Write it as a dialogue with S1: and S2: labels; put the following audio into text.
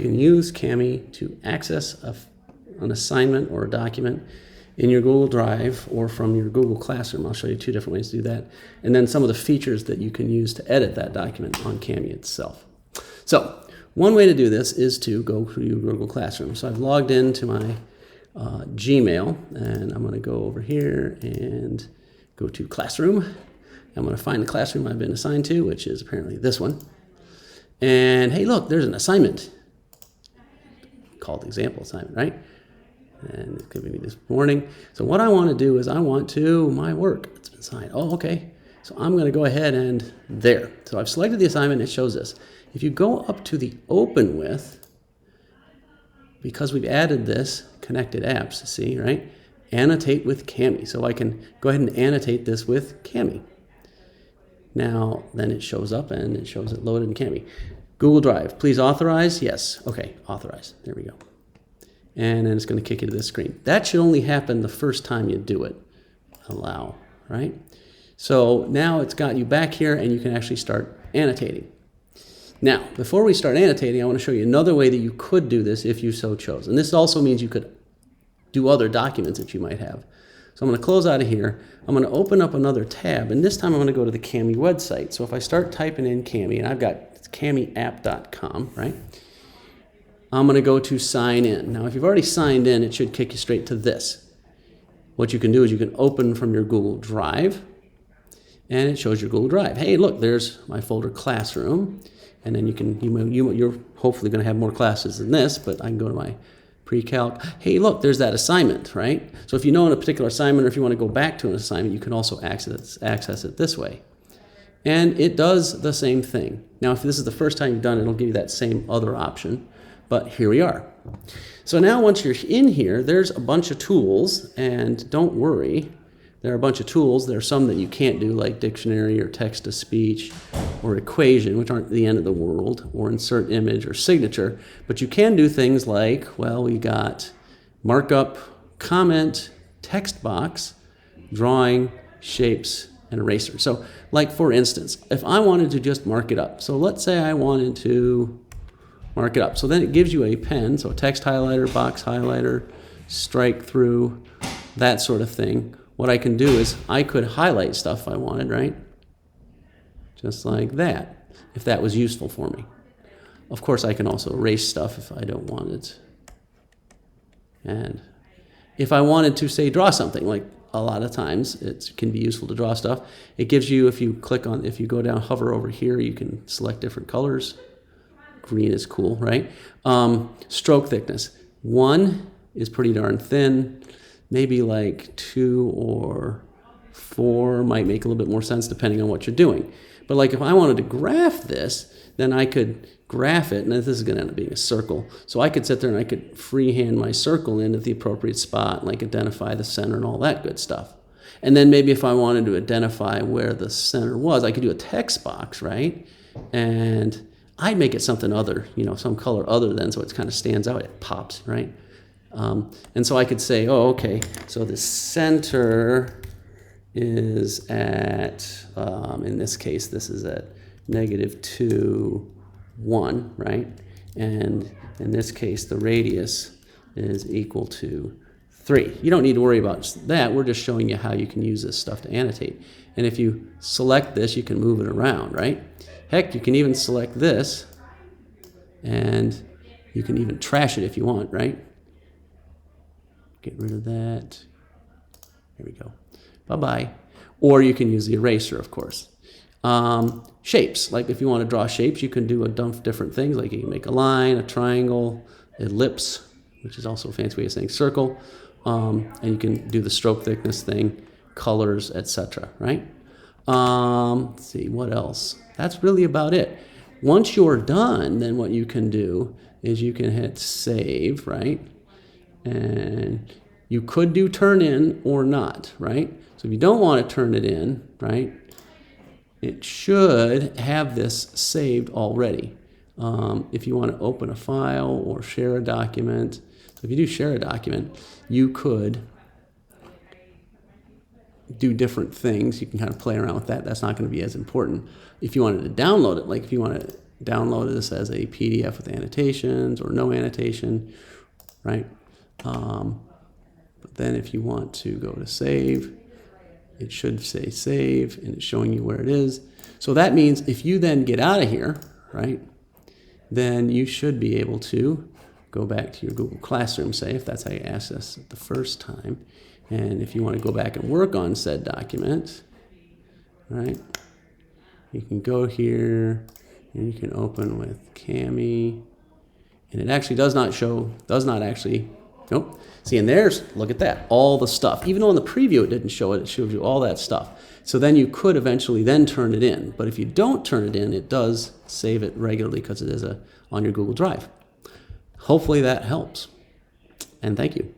S1: You can use Kami to access an assignment or a document in your Google Drive or from your Google Classroom. I'll show you two different ways to do that. And then some of the features that you can use to edit that document on Kami itself. So one way to do this is to go to your Google Classroom. So I've logged into my Gmail, and I'm going to go over here and go to Classroom. I'm going to find the classroom I've been assigned to, which is apparently this one. And hey, look, there's an assignment called example assignment, right? And it could be this morning. So what I want to do is I want to, my work, it's been assigned. Oh, okay. So I'm going to go ahead and there. So I've selected the assignment, it shows this. If you go up to the open with, because we've added this connected apps, see, right? Annotate with Kami. So I can go ahead and annotate this with Kami. Now, then it shows up and it shows it loaded in Kami. Google Drive, please authorize. Yes. Okay, authorize. There we go. And then it's going to kick you to this screen. That should only happen the first time you do it. Allow, right? So now it's got you back here and you can actually start annotating. Now, before we start annotating, I want to show you another way that you could do this if you so chose. And this also means you could do other documents that you might have. So I'm going to close out of here. I'm going to open up another tab, and this time I'm going to go to the Kami website. So if I start typing in Kami, and I've got kamiapp.com, right? I'm going to go to sign in. Now, if you've already signed in, it should kick you straight to this. What you can do is you can open from your Google Drive, and it shows your Google Drive. Hey, look, there's my folder Classroom. And then you're hopefully going to have more classes than this, but I can go to my pre-calc. Hey, look, there's that assignment, right? So if you know in a particular assignment, or if you want to go back to an assignment, you can also access it this way. And it does the same thing. Now, if this is the first time you've done it, it'll give you that same other option. But here we are. So now once you're in here, there's a bunch of tools, and don't worry. There are a bunch of tools. There are some that you can't do, like dictionary or text-to-speech or equation, which aren't the end of the world, or insert image or signature. But you can do things like, well, we got markup, comment, text box, drawing, shapes, and eraser. So like, for instance, if I wanted to just mark it up. So let's say I wanted to mark it up. So then it gives you a pen, so text highlighter, box highlighter, strike through, that sort of thing. What I can do is I could highlight stuff if I wanted, right? Just like that, if that was useful for me. Of course, I can also erase stuff if I don't want it. And if I wanted to, say, draw something, like a lot of times it can be useful to draw stuff. It gives you, if you go down, hover over here, you can select different colors. Green is cool, right? Stroke thickness. 1 is pretty darn thin. Maybe like 2 or 4 might make a little bit more sense depending on what you're doing. But like if I wanted to graph this, then I could graph it, and this is going to end up being a circle. So I could sit there and I could freehand my circle in at the appropriate spot, and like identify the center and all that good stuff. And then maybe if I wanted to identify where the center was, I could do a text box, right? And I'd make it something other, some color other than, so it kind of stands out, it pops, right? And so I could say, oh, okay, so the center is at, in this case, this is at -2, 1, right? And in this case, the radius is equal to 3. You don't need to worry about that. We're just showing you how you can use this stuff to annotate. And if you select this, you can move it around, right? Heck, you can even select this, and you can even trash it if you want, right? Get rid of that. There we go. Bye-bye. Or you can use the eraser, of course. Shapes. Like if you want to draw shapes, you can do a bunch of different things. Like you can make a line, a triangle, ellipse, which is also a fancy way of saying circle. And you can do the stroke thickness thing, colors, etc. Right? Let's see, what else? That's really about it. Once you're done, then what you can do is you can hit save, right? And you could do turn in or not, right? So if you don't want to turn it in, right, it should have this saved already. If you want to open a file or share a document, so if you do share a document, you could do different things. You can kind of play around with that. That's not going to be as important. If you wanted to download it, like if you want to download this as a PDF with annotations or no annotation, right? But then if you want to go to save, it should say save, and it's showing you where it is. So that means if you then get out of here, right, then you should be able to go back to your Google Classroom, say, if that's how you access it the first time. And if you want to go back and work on said document, right, you can go here and you can open with Kami. And it actually does not actually, nope. See, and there's, look at that, all the stuff. Even though in the preview it didn't show it, it shows you all that stuff. So then you could eventually then turn it in. But if you don't turn it in, it does save it regularly because it is on your Google Drive. Hopefully that helps. And thank you.